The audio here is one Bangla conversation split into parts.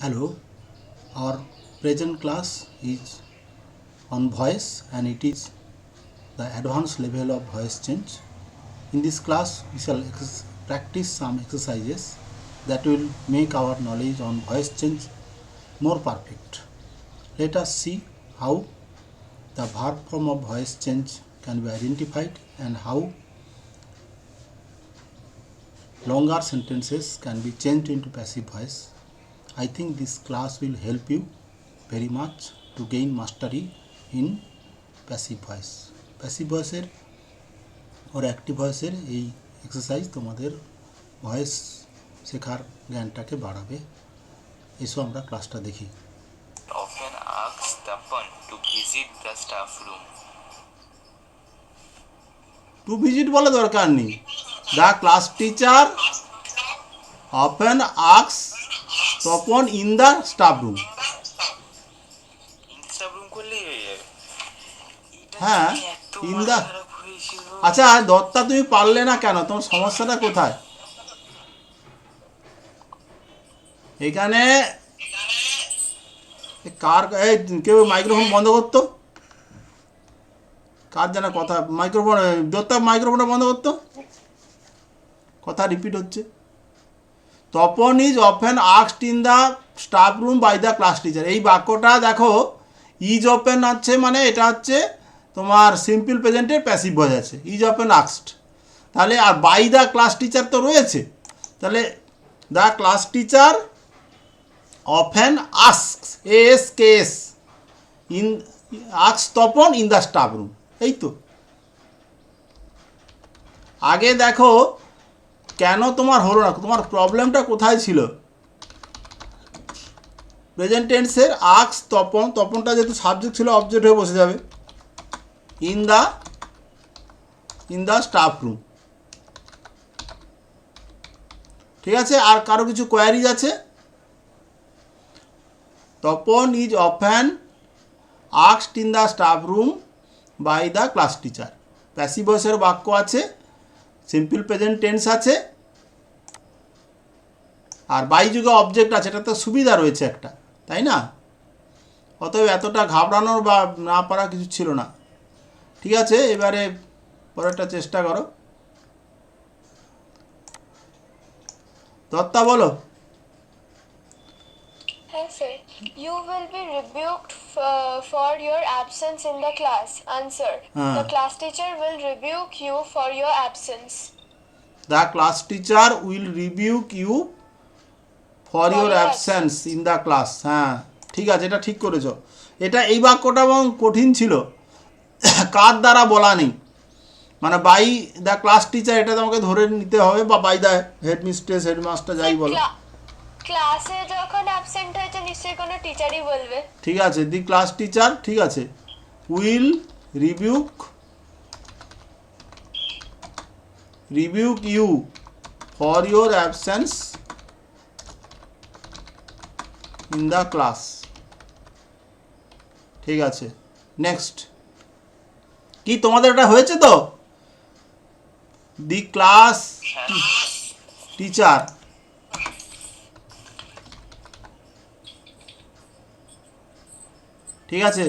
Hello, our present class is on voice and it is the advanced level of voice change. In this class, we shall practice some exercises that will make our knowledge on voice change more perfect. Let us see how the verb form of voice change can be identified and how longer sentences can be changed into passive voice. I think this class will help you very much to gain mastery in passive voice. Passive ভয়েসের ওর অ্যাক্টিভ ভয়েসের এই এক্সারসাইজ তোমাদের ভয়েস শেখার জ্ঞানটাকে বাড়াবে। এসো আমরা ক্লাসটা দেখি। Often asks Tapan to visit the staff room. To visit বলে দরকার নেই। The class teacher often asks Tapan in the staff room. Staff room করলেই হয়ে যাবে। হ্যাঁ, ইন দ্য। আচ্ছা দত্তা, তুমি পারলে না কেন? তোমার সমস্যাটা কোথায়? এখানে কার কেউ মাইক্রোফোন বন্ধ করতো? কার যেন কথা মাইক্রোফোন, দত্তা মাইক্রোফোনটা বন্ধ করতো, কথা রিপিট হচ্ছে। Tapan is often asked in the staff room by the class teacher. এই বাক্যটা দেখো, ইজ ওপেন আছে মানে এটা হচ্ছে তোমার সিম্পল প্রেজেন্টের প্যাসিভ ভয়েস আছে, ইজ ওপেন আস্কড। তাহলে আর বাই দ্য ক্লাস টিচার তো রয়েছে, তাহলে the class teacher often asks ASKS in asks Tapan in the staff room. এই তো আগে দেখো কেন তোমার হলো না, তোমার প্রবলেমটা কোথায় ছিল? প্রেজেন্ট টেন্সের আস্ক তপন, তপনটা যেহেতু সাবজেক্ট ছিল অবজেক্ট হয়ে বসে যাবে। ইন দ্য স্টাফ রুম, ঠিক আছে। আর কারো কিছু কোয়ারিজ আছে? Tapan is often asked in the staff room by the class teacher. Passive ভয়েসের বাক্য আছে, সিম্পল প্রেজেন্ট টেন্স আছে, আর বাই যুগে অবজেক্ট আছে। এটা তো সুবিধা রয়েছে একটা, তাই না? অতএব এতটা ঘাবড়ানোর বা না পারা কিছু ছিল না। ঠিক আছে, এবারে পরেরটা চেষ্টা করো। দত্তা বলো। Hi sir, you will be rebuked for your absence in the class. Answer. The class teacher will rebuke you for your absence. The class teacher will rebuke you for your absence in the class. হ্যাঁ ঠিক আছে, এটা ঠিক করেছো। এটা এই বাক্যটা এবং কঠিন ছিল, কার দ্বারা বলা নেই, মানে বাই দ্য ক্লাস টিচার এটা তোমাকে ধরে নিতে হবে, বা by the head mistress headmaster যাই বলো। ক্লাসে যখন অ্যাবসেন্ট হয়েছে নিশ্চয়ই কোনো টিচারই বলবে। ঠিক আছে, দি ক্লাস টিচার, ঠিক আছে, will rebuke you for your absence in the class. ঠিক আছে, নেক্সট কি তোমাদের এটা হয়েছে তো? দি ক্লাস টিচার, ঠিক আছে।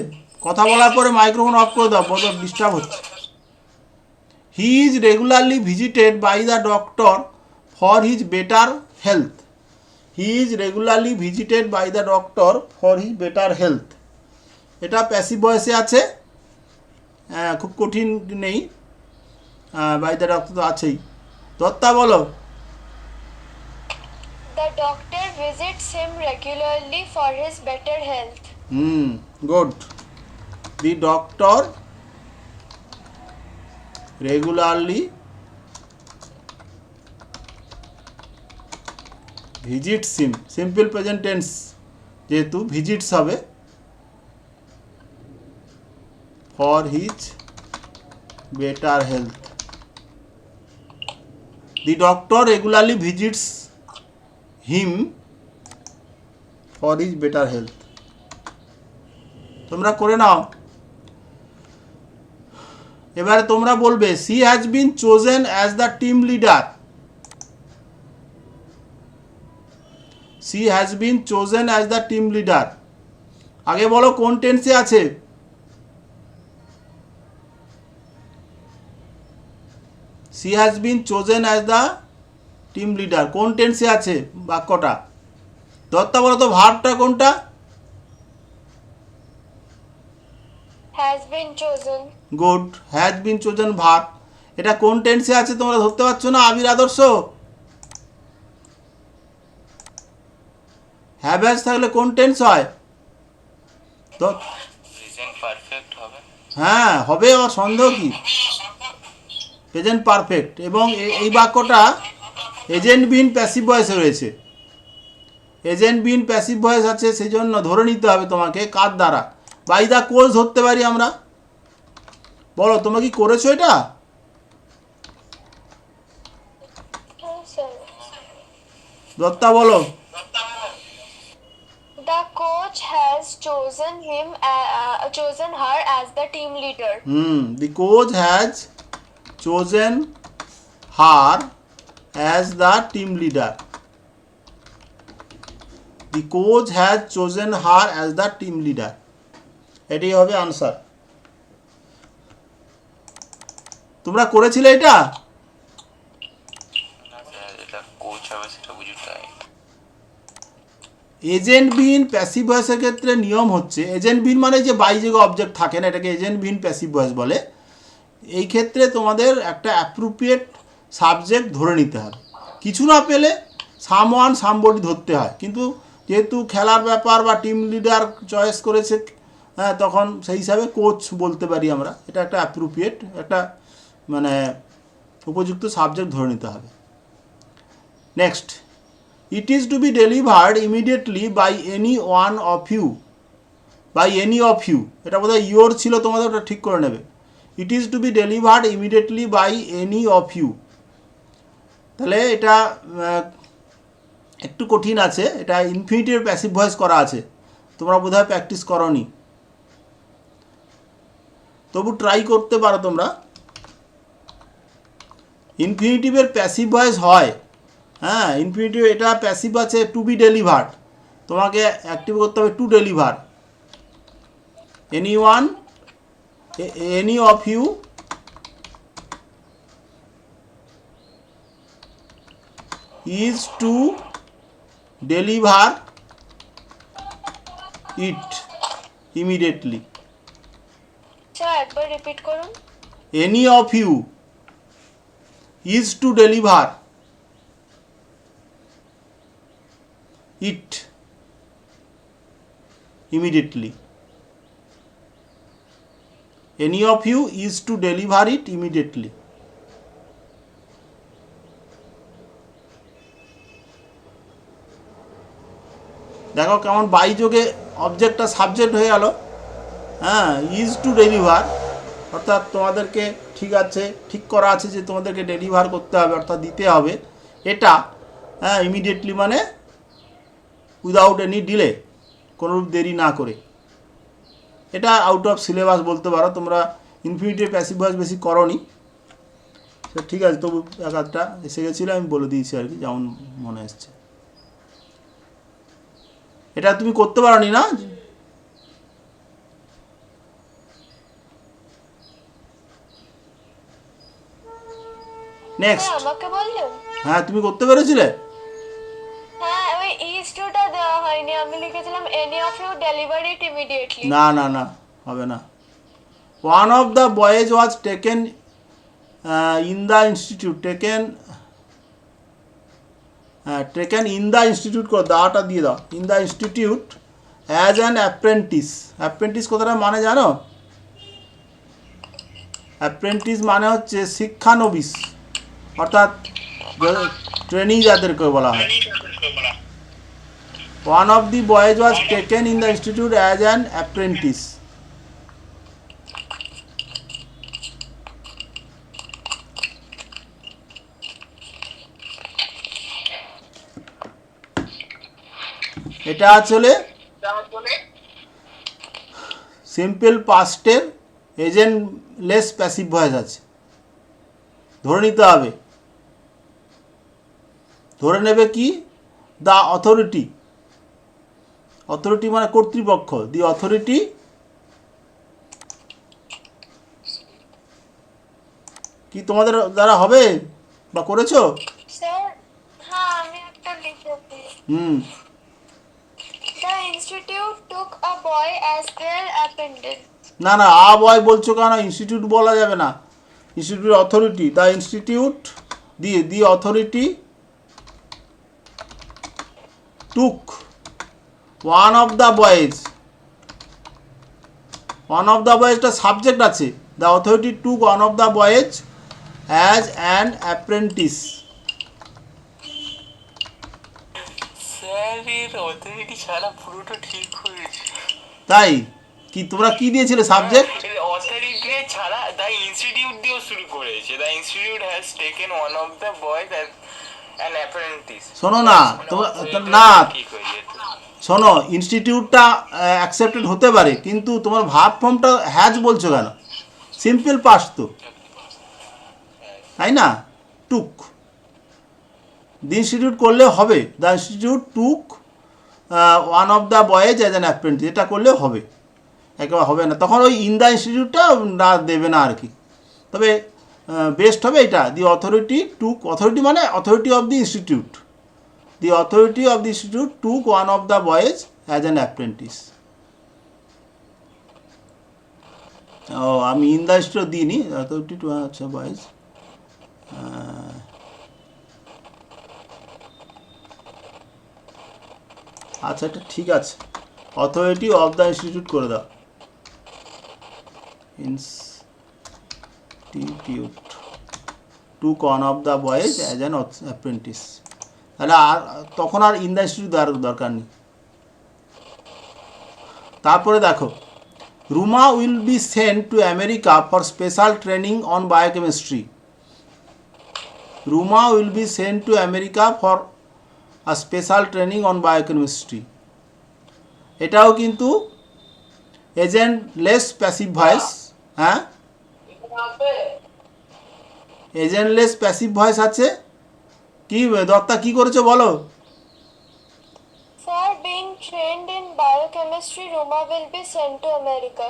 কথা বলার পরে মাইক্রোফোন অফ করে দাও, বড় ডিস্টার্ব হচ্ছে। He is regularly visited by the doctor for his better health. He is regularly visited by the doctor for his better health. এটা প্যাসিভ ভয়েসে আছে, খুব কঠিন নেই, বাই দ্য ডক্টর তো আছেই। দত্তা বলো। The doctor visits him regularly for his better health. Good. The doctor regularly visits him, simple present tense যেহেতু ভিজিটস হবে, for his better health. The doctor regularly visits him for his better health. তোমরা করে নাও। এবারে তোমরা বলবে she has been chosen as the team leader. She has been chosen as the team leader. আগে বলো কোন টেন্সে আছে? She has been chosen as the team leader কোন টেন্সে আছে বাক্যটা? দত্তা বলো তো ভার্বটা কোনটা? Has been chosen. Good, has been chosen verb. এটা কোন টেন্সে আছে তোমরা ধরতে পারছো না? আবির আদর্শ, হ্যাভ হ্যাজ থাকলে কোন টেন্স হয়? তো প্রেজেন্ট পারফেক্ট হবে। হ্যাঁ হবে, আর সন্দেহ কি? Present perfect. এবং এই বাক্যটা এজেন্ট বিন প্যাসিভ ভয়েসে রয়েছে। এজেন্ট বিন প্যাসিভ ভয়েস আছে, সেই জন্য ধরে নিতে হবে তোমাকে কার দ্বারা। বাই দ্য কোজ ধরতে পারি আমরা। বলো তোমরা কি করেছো এটা? Yes, sir. দত্তা বলো। The coach has chosen her as the team leader. The coach has chosen her as the team leader. The coach has chosen her as the team leader. এটাই হবে আনসার। তোমরা করেছিলে এটা? না স্যার, এটা কোচ হবে সেটা বুঝি তাই। এজেন্ট বিন প্যাসিভ ভয়েসের ক্ষেত্রে নিয়ম হচ্ছে, এজেন্ট বিন মানে যে বাই যে অবজেক্ট থাকে না, এটাকে এজেন্ট বিন প্যাসিভ ভয়েস বলে। এই ক্ষেত্রে তোমাদের একটা অ্যাপ্রোপ্রিয়েট সাবজেক্ট ধরে নিতে হবে। কিছু না পেলে সামওয়ান সামবডি ধরতে হয়, কিন্তু যেহেতু খেলার ব্যাপার বা টিম লিডার চয়েস করেছে, হ্যাঁ, তখন সেই হিসাবে কোচ বলতে পারি আমরা। এটা একটা অ্যাপ্রোপ্রিয়েট, একটা মানে উপযুক্ত সাবজেক্ট ধরে নিতে হবে। Next, it is to be delivered immediately by any one of you. By any of you, এটা বোধহয় ইয়োর ছিল, তোমাদের ওটা ঠিক করে নেবে। It is to be delivered immediately by any of you. তাহলে এটা একটু কঠিন আছে, এটা ইনফিনিটিভ প্যাসিভ ভয়েস করা আছে, তোমরা বোধহয় প্র্যাকটিস করনি, তবু ট্রাই করতে পারো তোমরা। ইনফিনিটিভের প্যাসিভ ভয়েস হয়, হ্যাঁ, ইনফিনিটিভ এটা প্যাসিভ আছে টু বি ডেলিভার্ড, তোমাকে অ্যাক্টিভ করতে হবে to deliver. Any one, any of you is to deliver it immediately. Sir একবার রিপিট করুন। Any of you is to deliver it immediately. Any of you is to deliver it immediately. দেখো কেমন বাইযোগে অবজেক্টটা সাবজেক্ট হয়ে গেল। হ্যাঁ, ইজ টু ডেলিভার, অর্থাৎ তোমাদেরকে ঠিক আছে, ঠিক করা আছে যে তোমাদেরকে ডেলিভার করতে হবে, অর্থাৎ দিতে হবে এটা। হ্যাঁ, ইমিডিয়েটলি মানে উইদাউট এনি ডিলে, কোনোরূপ দেরি না করে। এটা আউট অফ সিলেবাস বলতে পারো, তোমরা ইনফিনিটিভ প্যাসিভ ভয়েস বেশি করনি, ঠিক আছে, তবু এক আধটা এসে গেছিলো, আমি বলে দিয়েছি আর কি, যেমন মনে এসছে। এটা তুমি করতে পারোনি না? নেক্সট, আমাকে বললেন? হ্যাঁ তুমি করতে পেরেছিলে? হ্যাঁ, ওই ইজ টুটা দেওয়া হয়নি, আমি লিখেছিলাম any of you deliver it immediately. না না না, হবে না। One of the boys was taken in the institute, taken in the institute করে দাওয়াটা দিয়ে দাও, in the institute as an apprentice. Apprentice কথাটা মানে জানো? অ্যাপ্রেন্টিস মানে হচ্ছে শিক্ষানবিশ, অর্থাৎ ট্রেনিং যাদেরকে বলা হয়। One of the boys was taken in the institute as an apprentice. এটা আসলে সিম্পল পাস্টের এজেন্টলেস প্যাসিভ ভয়েস আছে, ধরে নিতে হবে। ধরে নেবে কি? দ্য অথরিটি অথরিটি মানে কর্তৃপক্ষ, দি অথরিটি কি তোমাদের দ্বারা হবে বা করেছো? Sir, হ্যাঁ আমি একটা লিখেছি। হুম, The institute took a boy as their appendix. না না আ বয় বলছো কেন? ইনস্টিটিউট বলা যাবে না, institute authority, the institute the authority took one of the boys, one of the বয়েজটা সাবজেক্ট আছে, the authority took one of the boys as an apprentice. Sir এর অথরিটি ছাড়া পুরোটা ঠিক হয়েছে। তাই কি তোমরা কি দিয়েছিলে সাবজেক্ট? অথরিটি ছাড়া দ্য ইনস্টিটিউট দিয়েও শুরু করেছে। The institute has taken one of the boys as an apprentice. শোনো না তোমরা, না ঠিক হয়ে যেত। শোনো, ইনস্টিটিউটটা অ্যাকসেপ্টেড হতে পারে, কিন্তু তোমার ভার্ব ফর্মটা হ্যাজ বলছো কেন? সিম্পল পাস্ট তো, তাই না? টুক, দি ইনস্টিটিউট করলে হবে, the institute took one of the boys as an apprentice, এটা করলে হবে, একেবারে হবে না, তখন ওই ইন দ্য ইনস্টিটিউটটা না দেবে না আর কি। তবে বেস্ট হবে এটা, দি অথরিটি টুক, অথরিটি মানে authority of the institute, the authority of the institute took one of the boys as an apprentice. ও আমি ইন দ্য ইনস্টিটিউট দিইনি, অথরিটি টু, আচ্ছা বয়েজ, আচ্ছা এটা ঠিক আছে, অথরিটি অফ দ্য ইনস্টিটিউট করে দাও, institute took one of the boys as an apprentice, তাহলে আর তখন আর ইন দ্য ইনস্টিটিউট দরকার নেই। তারপরে দেখো, Ruma will be sent to America for special training on biochemistry, Ruma will be sent to America for a special training on biochemistry, এটাও কিন্তু এজেন্টলেস প্যাসিভ ভয়েস, হ্যাঁ এজেন্টলেস প্যাসিভ ভয়েস আছে। কি দত্তা কি করেছো বলো? For being trained in biochemistry, Ruma will be sent to America.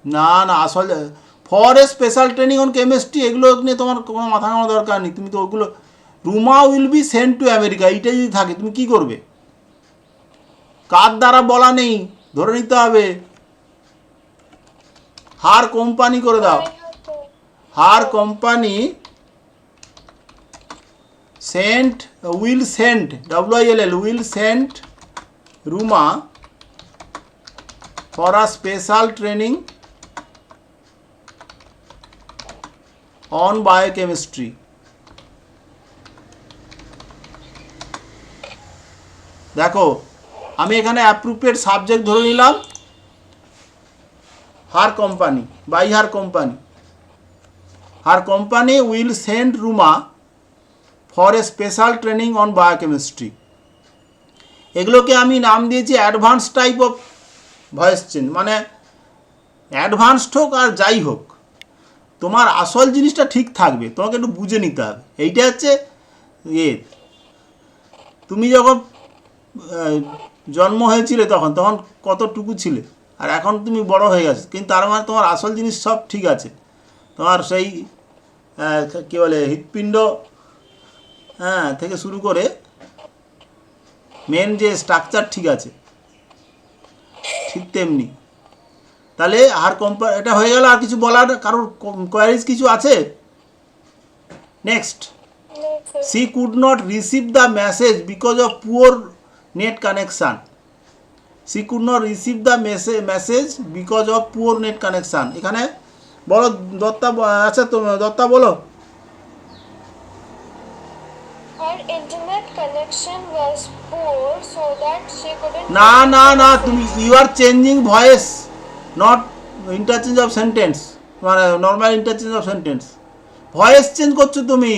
না না, আসলে for a special training on chemistry এগুলো নিয়ে তোমার কোনো মাথা ঘামানোর দরকার নেই, তুমি তো ওগুলো, Ruma will be sent to America এইটা যদি থাকে তুমি কি করবে? কার দ্বারা বলা নেই, ধরে নিতে হবে, হার কোম্পানি করে দাও, her company sent will sent, WILL will sent Ruma for a special training on biochemistry. দেখো আমি এখানে অ্যাপ্রোপ্রিয়েট সাবজেক্ট ধরে নিলাম, her company, by her company, her company will send Ruma for a special training on biochemistry, এগুলোকে আমি নাম দিয়েছি advance type of voice change, মানে অ্যাডভান্সড হোক আর যাই হোক তোমার আসল জিনিসটা ঠিক থাকবে, তোমাকে একটু বুঝে নিতে হবে। এইটা হচ্ছে তুমি যখন জন্ম হয়েছিলে তখন তখন কতটুকু ছিলে, আর এখন তুমি বড় হয়ে গেছো, কিন্তু তার মানে তোমার আসল জিনিস সব ঠিক আছে, তোমার সেই কী বলে হৃৎপিণ্ড থেকে শুরু করে মেন যে স্ট্রাকচার ঠিক আছে, ঠিক তেমনি। তাহলে আর এটা হয়ে গেল, আর কিছু বলার কারোর কোয়ারিজ কিছু আছে? Next, she could not receive the message because of poor net connection, she could not receive the message because of poor net connection, এখানে বলো দত্তা, আচ্ছা তো দত্তা বলো। Her internet connection was poor, so that she couldn't. না না না, তুমি you are changing voice, not interchange of sentence, মানে normal interchange of sentence, voice change করছো তুমি।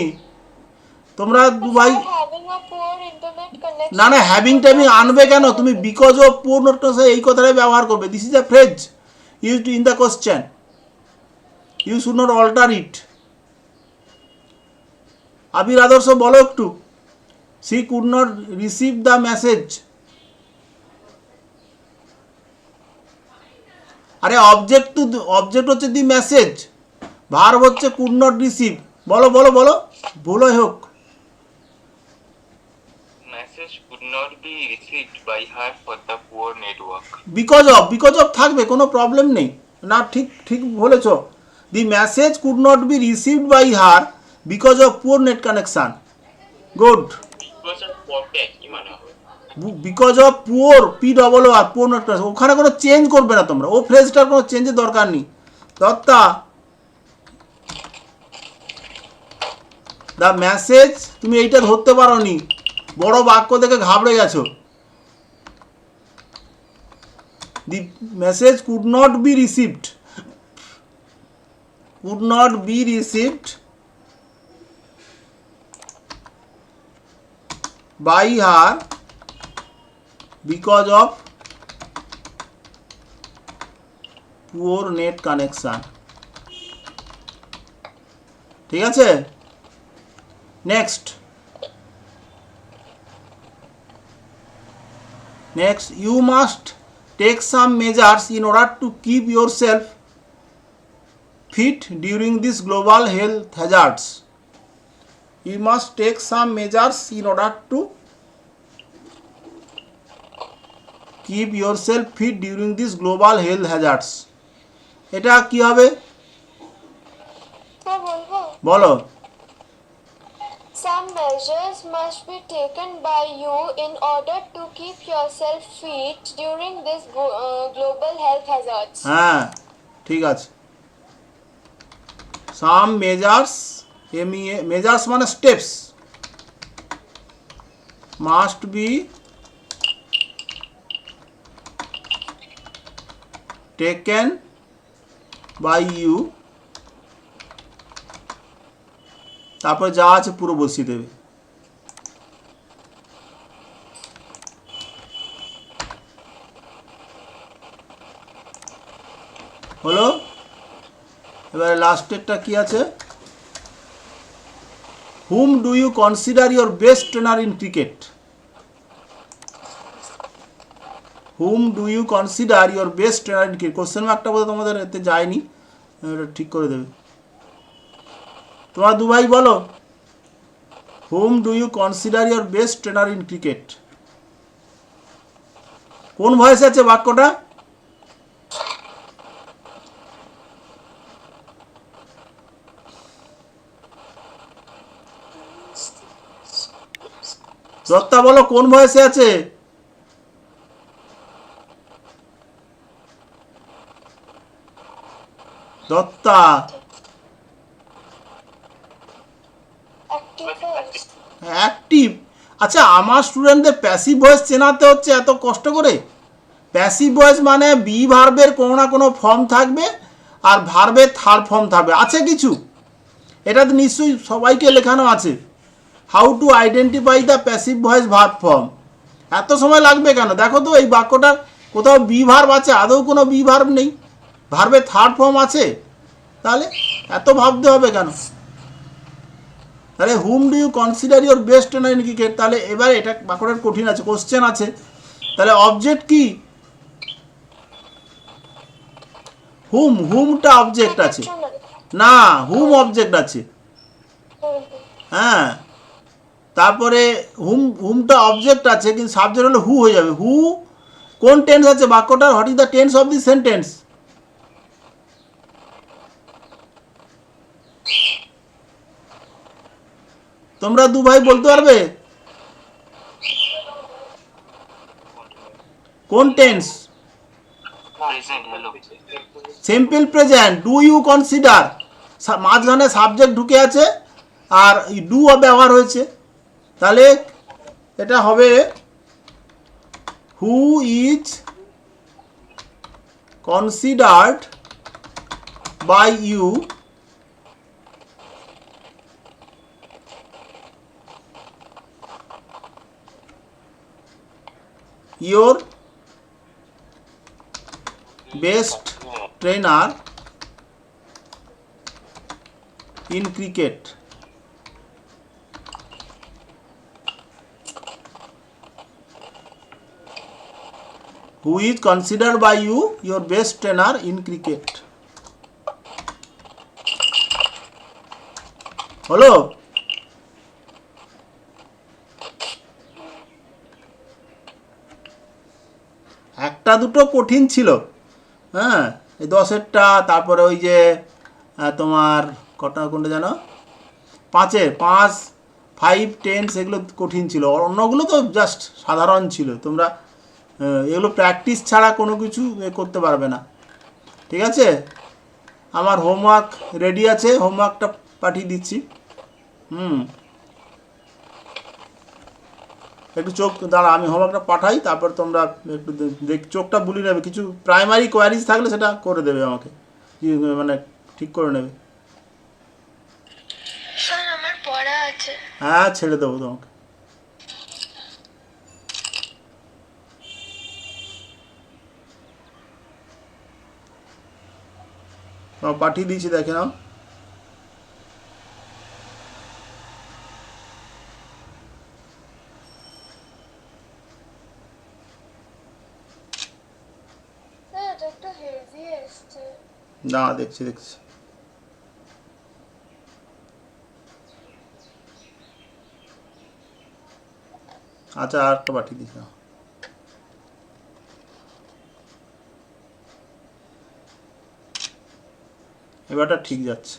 তোমরা দুবাই, Having a poor internet connection. না না হ্যাভিং টাইমিং আনবে কেন তুমি? বিকজ অফ পুর নট এই কথাটাই ব্যবহার করবে, this is a phrase used in the question, you should not alter it. Abir Adarsh বলো একটু, she could not receive the message আরে অবজেক্ট হচ্ছে দি মেসেজ, ভার্ব হচ্ছে কুড নট রিসিভ। বলো বলো বলো, ভুলই হোক। Message could not be received by her for the poor network. Because of থাকবে, কোনো প্রবলেম নেই। না, ঠিক ঠিক বলেছ। The message could not be received by her because of poor net connection. Good. Because of pocket কি মানে হবে? Because of poor, POOR, poor net connection. ওখানে কোনো চেঞ্জ করবে না তোমরা, ও ফ্রেজটার কোনো চেঞ্জের দরকার নেই। দত্তা, দ্য মেসেজ, তুমি এইটা ধরতে পারো নি, বড় বাক্য দেখে ঘাবড়ে গেছো। দি message could not be received, could not be received by her because of poor net connection। ঠিক আছে, next, you must take some measures in order to keep yourself fit during this global health hazards। You must take some measures in order to keep yourself fit during this global health hazards। এটা কি হবে বলো? Some measures must be taken by you in order to keep yourself fit during this global health hazards। হ্যাঁ, ঠিক আছে। সাম মেজার্স, মেজার্স মানে steps, must be taken by you, তারপর যা আছে পুরো বসিয়ে দেবে। হলো? এবারে লাস্টেরটা কি আছে? Whom do you consider your best trainer in cricket? Whom do you consider your best trainer in cricket? Question মার্কটা বোধহয় তোমাদের এতে যায়নি, এটা ঠিক করে দেবে। তোমার দুভাই বলো, whom do you consider your best trainer in cricket? কোন ভয়েসে আছে বাক্যটা? দত্তা বলো, কোন ভয়েসে আছে? দত্তা, অ্যাক্টিভ। আচ্ছা, আমার স্টুডেন্টদের প্যাসিভ ভয়েস চেনাতে হচ্ছে এত কষ্ট করে। প্যাসিভ ভয়েস মানে বি ভার্বের কোনো না কোনো ফর্ম থাকবে আর ভার্বের থার্ড ফর্ম থাকবে। আছে কিছু, এটা তো নিশ্চয়ই সবাইকে লেখানো আছে। How to identify the passive voice verb form. এত সময় লাগবে কেন? দেখো তো এই বাক্যটার কোথাও বি ভার্ব আছে? আদৌ কোনো বি ভার্ব নেই, ভার্বের থার্ড ফর্ম আছে, তাহলে এত ভাবতে হবে কেন? তাহলে whom do you consider your best trainer in cricket, তাহলে এবার এটা বাক্যটার কঠিন আছে, কোশ্চেন আছে। তাহলে অবজেক্ট কি? হুমটা অবজেক্ট আছে না, হুম অবজেক্ট আছে। হ্যাঁ, তারপরে হুমটা অবজেক্ট আছে, কিন্তু সাবজেক্ট হলে হু হয়ে যাবে। হু কোন টেন্স আছে বাক্যটার? What is the tense of the sentence? তোমরা দু ভাই বলতে পারবে কোন tense? Present, hello. Simple present. Do you consider, মাঝখানে সাবজেক্ট ঢুকে আছে আর ডু ব্যবহার হয়েছে, তাহলে এটা হবে who is considered by you your best trainer in cricket। Who is considered by you your best trainer in cricket? হলো? একটা দুটো কঠিন ছিল, হ্যাঁ, এই 10-এরটা, তারপরে ওই যে তোমার কটা কোনটা জানো, 5, 5, 10 সেগুলো কঠিন ছিল, অন্যগুলো তো জাস্ট সাধারণ ছিল। তোমরা এগুলো প্র্যাকটিস ছাড়া কোনো কিছু করতে পারবে না, ঠিক আছে? আমার হোমওয়ার্ক রেডি আছে, হোমওয়ার্কটা পাঠিয়ে দিচ্ছি। একটু চোখ দাঁড়া, আমি হোমওয়ার্কটা পাঠাই, তারপর তোমরা একটু চোখটা বুলিয়ে নেবে। কিছু প্রাইমারি কোয়ারিজ থাকলে সেটা করে দেবে আমাকে, মানে ঠিক করে নেবে। স্যার আমার পড়া আছে। হ্যাঁ, ছেড়ে দেবো তোমাকে। পাঠিয়ে দিয়েছি, দেখে নাও। স্যার এটা একটু হেভি এসছে। না, দেখছি। আচ্ছা, আর একটা পাঠিয়ে দিচ্ছি। এবারটা ঠিক যাচ্ছে।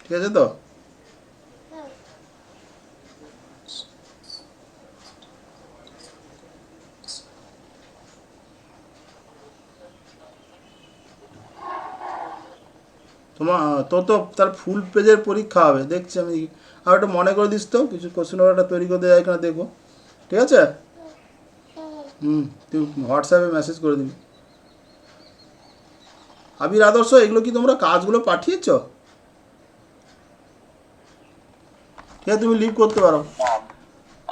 ঠিক আছে তো? তোমার তো তার ফুল পেজের পরীক্ষা হবে, দেখছি আমি। আর একটা মনে করে দিস তো, কিছু কোশ্চেন একটা তৈরি করে দেয় এখানে, দেখবো, ঠিক আছে? তুই হোয়াটসঅ্যাপে মেসেজ করে দিবি। আবির, আদর্শ, এগুলো কি তোমরা কাজগুলো পাঠিয়েছ? ঠিক আছে, তুমি লিভ করতে পারো।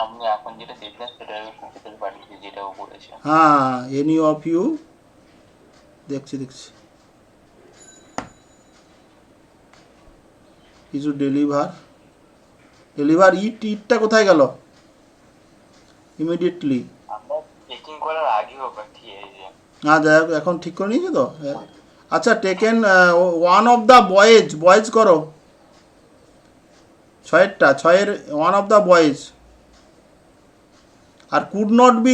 আমি এখন যেটা দেখলাম সেটা আমি কম্পিউটার পাঠিয়েছি, যেটাও করেছে। হ্যাঁ, এনি অফ ইউ, দেখছি। কিছু ডেলিভার ইটটা কোথায় গেল? ইমিডিয়েটলি। আমরা চেকিং করার আগেও পাঠিয়েছে। হ্যাঁ, যাই হোক, এখন ঠিক করে নিয়েছো তো? আচ্ছা, taken one of the boys করো, 6-এর ওয়ান অফ দ্য বয়েজ। আর could not be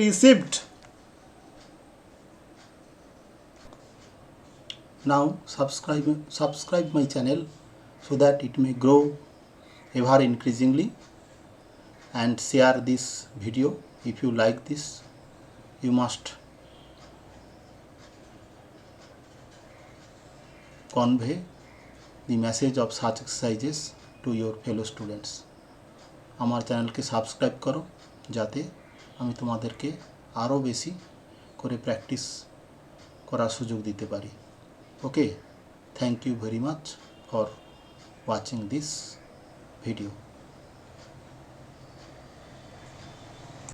received. Now subscribe my channel so that it may grow ever increasingly, and share this video. If you like this, you must convey the message of such exercises to your fellow students. আমার চ্যানেলকে সাবস্ক্রাইব করো, যাতে আমি তোমাদেরকে আরও বেশি করে প্র্যাকটিস করার সুযোগ দিতে পারি। Okay, thank you very much for watching this video.